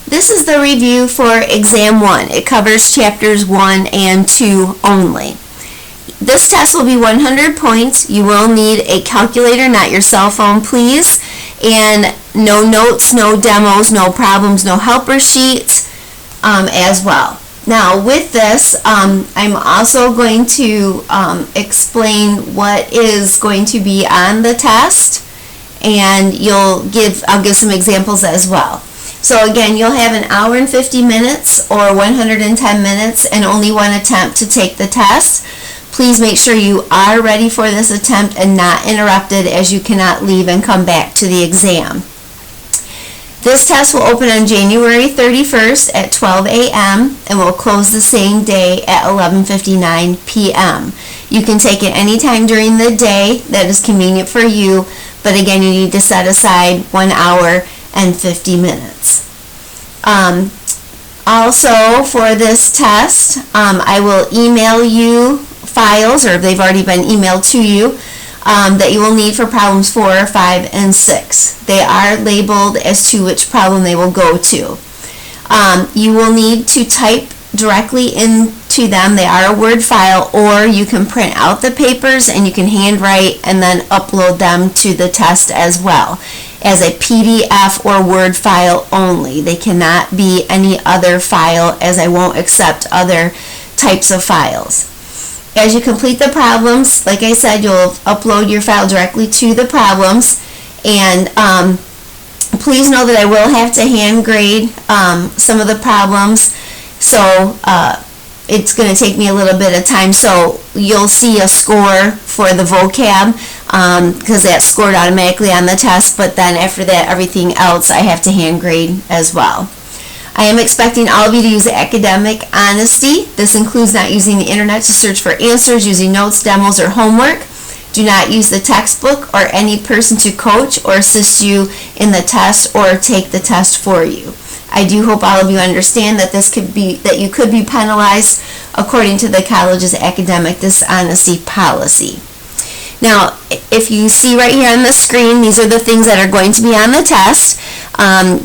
This is the review for Exam 1. It covers chapters 1 and 2 only. This test will be 100 points. You will need a calculator, not your cell phone, please. And no notes, no demos, no problems, no helper sheets as well. Now with this, I'm also going to explain what is going to be on the test, and I'll give some examples as well. So again, you'll have an hour and 50 minutes or 110 minutes and only one attempt to take the test. Please make sure you are ready for this attempt and not interrupted, as you cannot leave and come back to the exam. This test will open on January 31st at 12 a.m. and will close the same day at 11:59 p.m. You can take it anytime during the day that is convenient for you, but again, you need to set aside 1 hour and 50 minutes. Also, for this test, I will email you files, or they've already been emailed to you, that you will need for problems 4, 5, and 6. They are labeled as to which problem they will go to. You will need to type directly into them. They are a Word file, or you can print out the papers and you can handwrite and then upload them to the test as well as a PDF or Word file only. They cannot be any other file, as I won't accept other types of files. As you complete the problems, like I said, you'll upload your file directly to the problems, and please know that I will have to hand grade some of the problems, so it's going to take me a little bit of time. So you'll see a score for the vocab, because that's scored automatically on the test, but then after that, everything else I have to hand grade as well. I am expecting all of you to use academic honesty. This includes not using the internet to search for answers, using notes, demos, or homework. Do not use the textbook or any person to coach or assist you in the test or take the test for you. I do hope all of you understand that you could be penalized according to the college's academic dishonesty policy. Now, if you see right here on the screen, these are the things that are going to be on the test.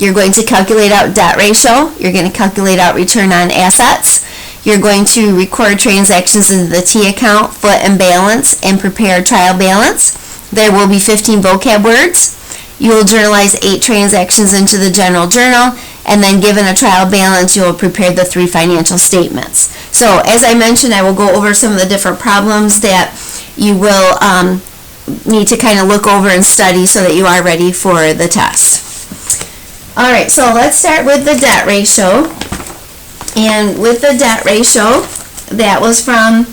You're going to calculate out debt ratio. You're going to calculate out return on assets. You're going to record transactions into the T account, foot and balance, and prepare a trial balance. There will be 15 vocab words. You will journalize 8 transactions into the general journal, and then given a trial balance, you will prepare the 3 financial statements. So as I mentioned, I will go over some of the different problems that you will need to kind of look over and study so that you are ready for the test. Alright, so let's start with the debt ratio. And with the debt ratio, that was from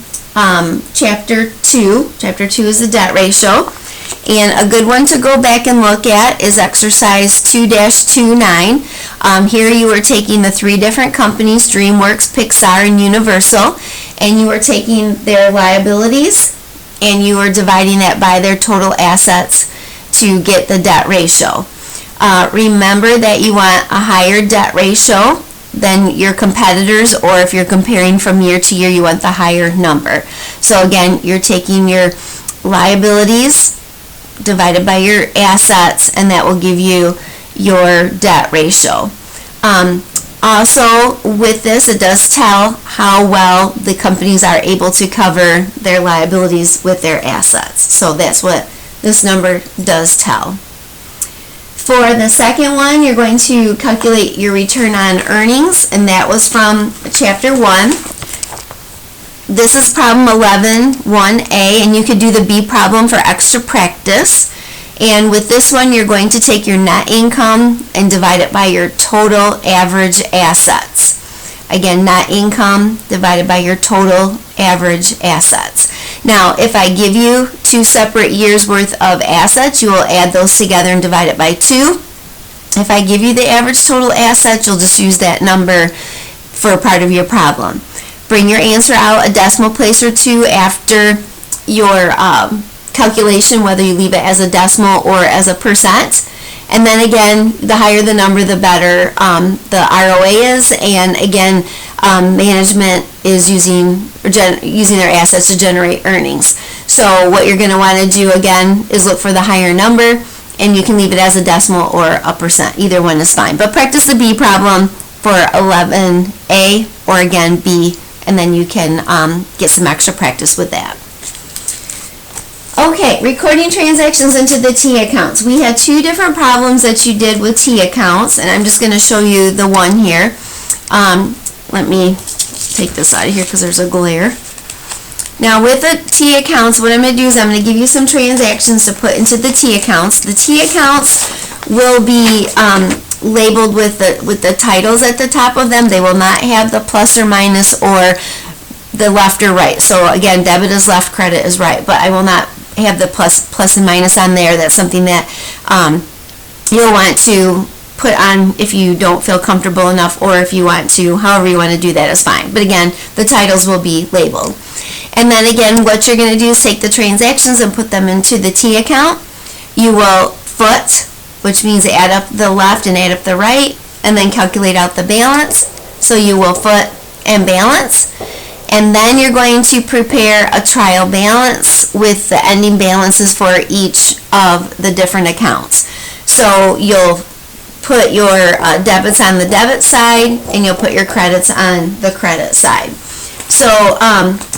Chapter 2. Chapter 2 is the debt ratio. And a good one to go back and look at is exercise 2-29. Here you are taking the 3 different companies, DreamWorks, Pixar, and Universal, and you are taking their liabilities and you are dividing that by their total assets to get the debt ratio. Remember that you want a higher debt ratio than your competitors, or if you're comparing from year to year, you want the higher number. So again, you're taking your liabilities divided by your assets, and that will give you your debt ratio. Also, with this, it does tell how well the companies are able to cover their liabilities with their assets. So that's what this number does tell. For the second one, you're going to calculate your return on earnings, and that was from Chapter 1. This is problem 11, 1A, and you could do the B problem for extra practice. And with this one, you're going to take your net income and divide it by your total average assets. Again, net income divided by your total average assets. Now, if I give you 2 separate years worth of assets, you will add those together and divide it by 2. If I give you the average total assets, you'll just use that number for a part of your problem. Bring your answer out a decimal place or 2 after your calculation, whether you leave it as a decimal or as a percent. And then again, the higher the number, the better the ROA is. And again, management is using their assets to generate earnings. So what you're going to want to do again is look for the higher number and you can leave it as a decimal or a percent. Either one is fine. But practice the B problem for 11A or again B, and then you can get some extra practice with that. Okay, recording transactions into the T accounts. We had two different problems that you did with T accounts, and I'm just going to show you the one here. Let me take this out of here because there's a glare. Now with the T accounts, what I'm going to do is I'm going to give you some transactions to put into the T accounts. The T accounts will be labeled with the titles at the top of them. They will not have the plus or minus or the left or right. So again, debit is left, credit is right, but I will not have the plus and minus on there. That's something that you'll want to put on if you don't feel comfortable enough, or if you want to, however you want to do that is fine. But again, the titles will be labeled. And then again, what you're going to do is take the transactions and put them into the T account. You will foot, which means add up the left and add up the right, and then calculate out the balance. So you will foot and balance. And then you're going to prepare a trial balance with the ending balances for each of the different accounts. So you'll put your debits on the debit side, and you'll put your credits on the credit side. So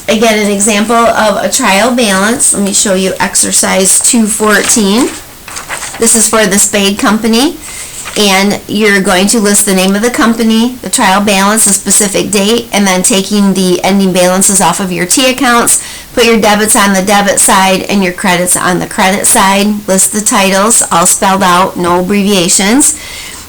again, an example of a trial balance. Let me show you exercise 214. This is for the Spade Company, and you're going to list the name of the company, the trial balance, the specific date, and then taking the ending balances off of your T accounts. Put your debits on the debit side and your credits on the credit side. List the titles, all spelled out, no abbreviations.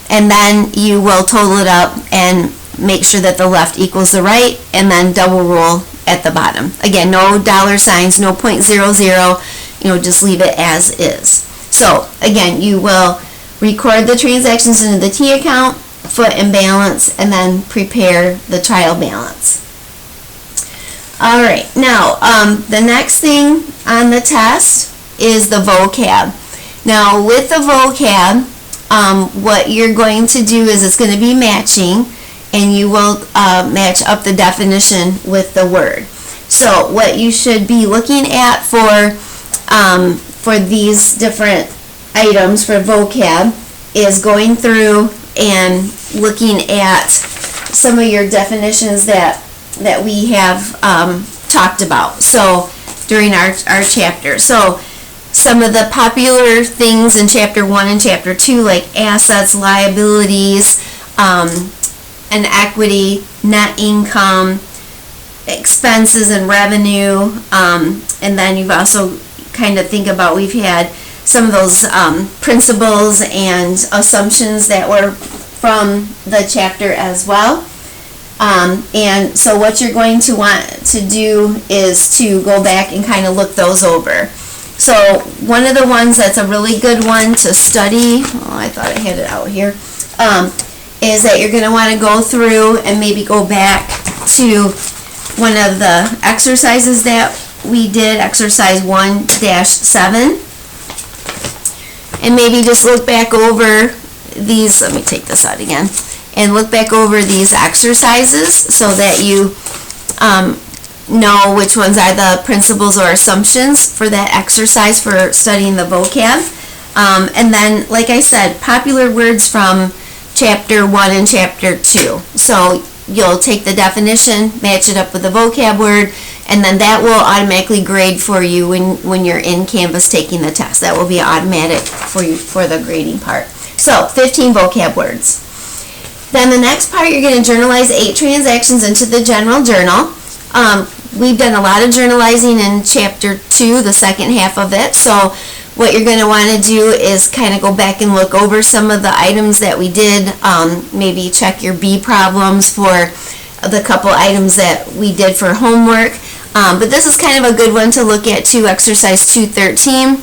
And then you will total it up and make sure that the left equals the right, and then double roll at the bottom. Again, no dollar signs, no .00, just leave it as is. So again, you will record the transactions into the T account, foot and balance, and then prepare the trial balance. Alright, now the next thing on the test is the vocab. Now with the vocab, what you're going to do is it's going to be matching, and you will match up the definition with the word. So what you should be looking at for these different items for vocab is going through and looking at some of your definitions that we have talked about during our chapter. So some of the popular things in chapter 1 and chapter 2, like assets, liabilities, and equity, net income, expenses and revenue, and then you've also kind of think about, we've had some of those principles and assumptions that were from the chapter as well. And so what you're going to want to do is to go back and kind of look those over. So one of the ones that's a really good one to study, I thought I had it out here, is that you're going to want to go through and maybe go back to one of the exercises that we did, exercise 1-7, and maybe just look back over these. Let me take this out again, and look back over these exercises so that you know which ones are the principles or assumptions for that exercise for studying the vocab. And then, like I said, popular words from chapter 1 and chapter 2. So you'll take the definition, match it up with the vocab word, and then that will automatically grade for you when you're in Canvas taking the test. That will be automatic for you for the grading part. So 15 vocab words. Then the next part, you're going to journalize 8 transactions into the general journal. We've done a lot of journalizing in chapter 2, the second half of it. So what you're going to want to do is kind of go back and look over some of the items that we did. Maybe check your B problems for the couple items that we did for homework. But this is kind of a good one to look at too, exercise 213.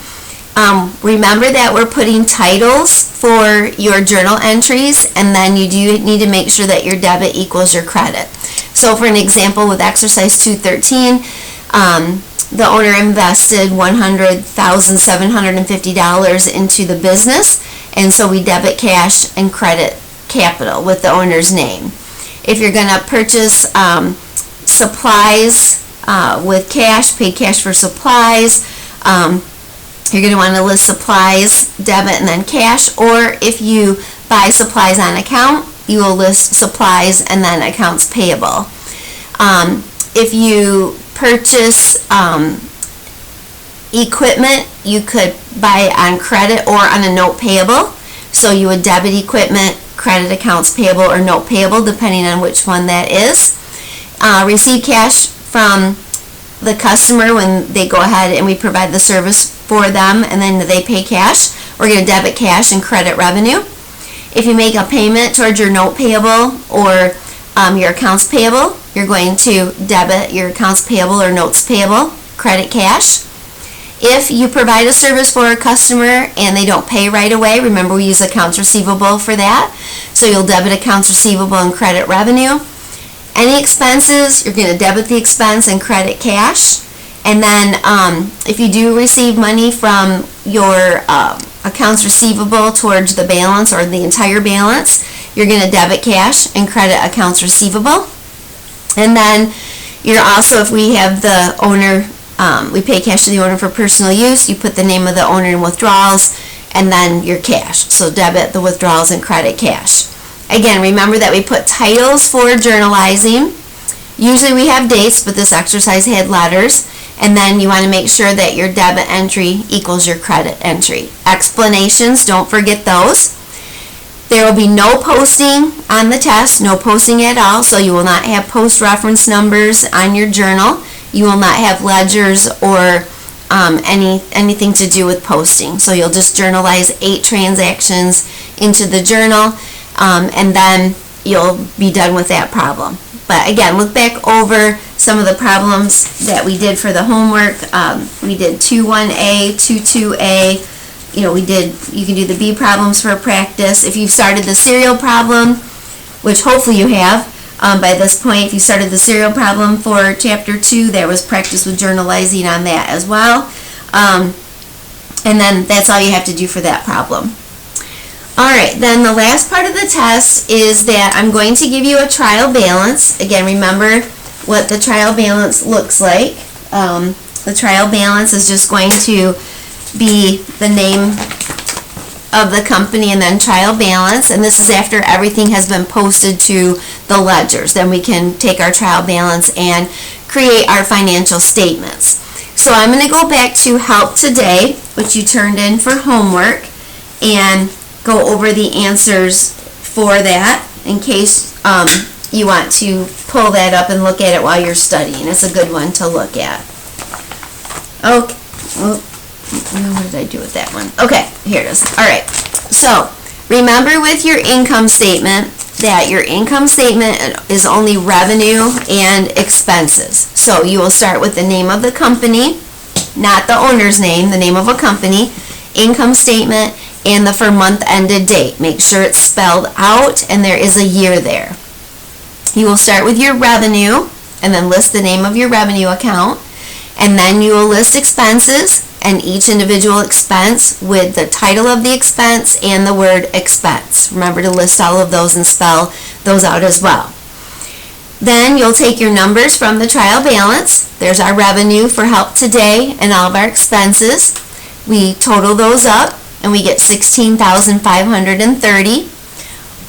Remember that we're putting titles for your journal entries, and then you do need to make sure that your debit equals your credit. So for an example with exercise 213, the owner invested $100,750 into the business, and so we debit cash and credit capital with the owner's name. If you're going to purchase supplies with cash, pay cash for supplies, You're going to want to list supplies, debit, and then cash, or if you buy supplies on account, you will list supplies and then accounts payable. If you purchase equipment, you could buy it on credit or on a note payable. So you would debit equipment, credit accounts payable, or note payable, depending on which one that is. Receive cash from the customer when they go ahead and we provide the service for them, and then they pay cash. We're going to debit cash and credit revenue. If you make a payment towards your note payable or your accounts payable, you're going to debit your accounts payable or notes payable, credit cash. If you provide a service for a customer and they don't pay right away, remember we use accounts receivable for that, so you'll debit accounts receivable and credit revenue. Any expenses, you're going to debit the expense and credit cash. And then if you do receive money from your accounts receivable towards the balance or the entire balance, you're going to debit cash and credit accounts receivable. And then you're also, if we have the owner, we pay cash to the owner for personal use, you put the name of the owner in withdrawals and then your cash. So debit the withdrawals and credit cash. Again, remember that we put titles for journalizing. Usually we have dates, but this exercise had letters. And then you want to make sure that your debit entry equals your credit entry. Explanations, don't forget those. There will be no posting on the test, no posting at all, so you will not have post reference numbers on your journal. You will not have ledgers or anything to do with posting. So you'll just journalize 8 transactions into the journal, and then you'll be done with that problem. But again, look back over some of the problems that we did for the homework. We did 2-1A, 2-2A. You can do the B problems for practice. If you've started the serial problem, which hopefully you have by this point, if you started the serial problem for Chapter 2, there was practice with journalizing on that as well. And then that's all you have to do for that problem. Alright, then the last part of the test is that I'm going to give you a trial balance. Again, remember what the trial balance looks like. The trial balance is just going to be the name of the company and then trial balance, and this is after everything has been posted to the ledgers. Then we can take our trial balance and create our financial statements. So I'm going to go back to Help Today, which you turned in for homework, and go over the answers for that in case you want to pull that up and look at it while you're studying. It's a good one to look at. Okay. What did I do with that one? Okay, here it is. Alright, so remember with your income statement that your income statement is only revenue and expenses. So you will start with the name of the company, not the owner's name, the name of a company, income statement, and the for month ended date. Make sure it's spelled out and there is a year there. You will start with your revenue and then list the name of your revenue account, and then you will list expenses and each individual expense with the title of the expense and the word expense. Remember to list all of those and spell those out as well. Then you'll take your numbers from the trial balance. There's our revenue for Help Today and all of our expenses. We total those up and we get $16,530.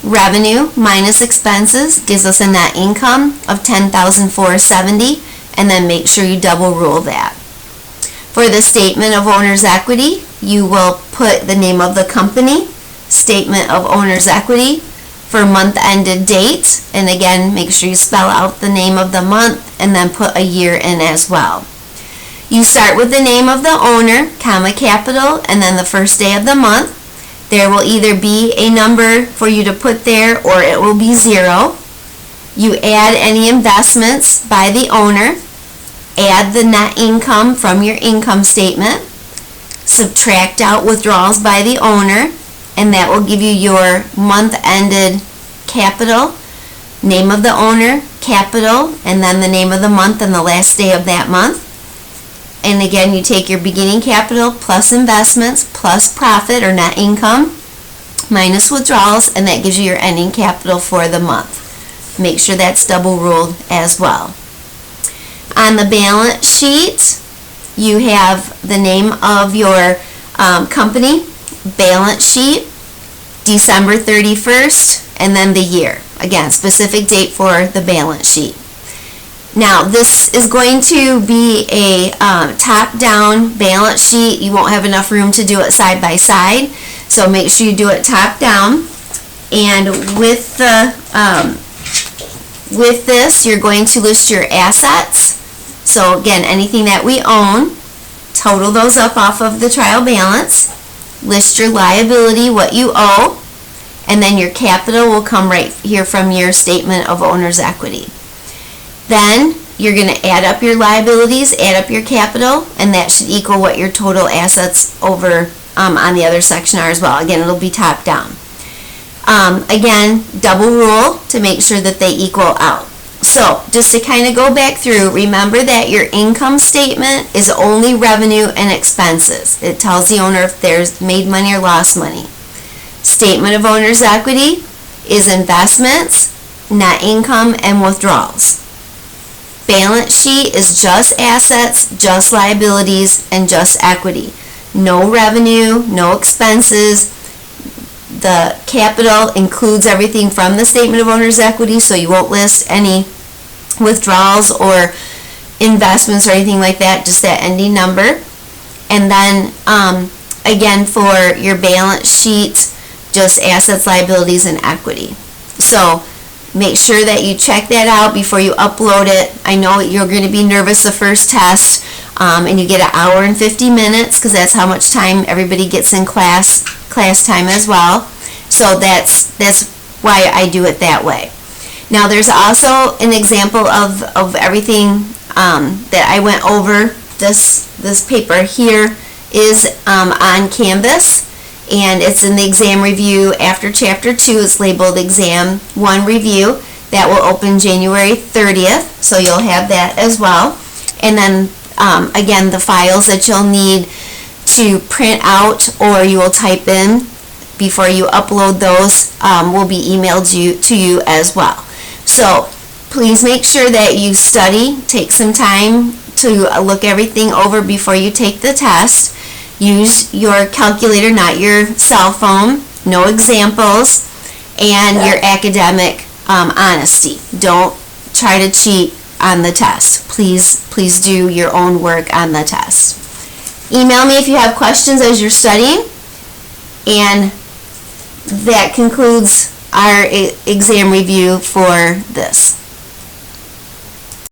Revenue minus expenses gives us a net income of $10,470, and then make sure you double rule that. For the statement of owner's equity, you will put the name of the company, statement of owner's equity, for month ended date, and again make sure you spell out the name of the month and then put a year in as well. You start with the name of the owner, comma, capital, and then the first day of the month. There will either be a number for you to put there or it will be 0. You add any investments by the owner, add the net income from your income statement, subtract out withdrawals by the owner, and that will give you your month ended capital, name of the owner, capital, and then the name of the month and the last day of that month. And again, you take your beginning capital plus investments plus profit or net income minus withdrawals, and that gives you your ending capital for the month. Make sure that's double ruled as well. On the balance sheet, you have the name of your company, balance sheet, December 31st, and then the year. Again, specific date for the balance sheet. Now, this is going to be a top-down balance sheet. You won't have enough room to do it side by side, so make sure you do it top-down. And with this, you're going to list your assets. So again, anything that we own, total those up off of the trial balance. List your liability, what you owe, and then your capital will come right here from your statement of owner's equity. Then you're going to add up your liabilities, add up your capital, and that should equal what your total assets over on the other section are as well. Again, it'll be top down. Again, double rule to make sure that they equal out. So just to kind of go back through, remember that your income statement is only revenue and expenses. It tells the owner if there's made money or lost money. Statement of owner's equity is investments, net income, and withdrawals. Balance sheet is just assets, just liabilities, and just equity. No revenue, no expenses. The capital includes everything from the statement of owner's equity, so you won't list any withdrawals or investments or anything like that, just that ending number. And then again, for your balance sheet, just assets, liabilities, and equity. So make sure that you check that out before you upload it. I know you're going to be nervous the first test, and you get an hour and 50 minutes because that's how much time everybody gets in class time as well. So that's why I do it that way. Now there's also an example of everything that I went over. This paper here is on Canvas, and it's in the exam review after Chapter 2. It's labeled Exam 1 Review. That will open January 30th, so you'll have that as well. And then again, the files that you'll need to print out or you will type in before you upload those will be emailed to you as well. So please make sure that you study, take some time to look everything over before you take the test. Use your calculator, not your cell phone, no examples, and your academic honesty. Don't try to cheat on the test. Please do your own work on the test. Email me if you have questions as you're studying, and that concludes our exam review for this.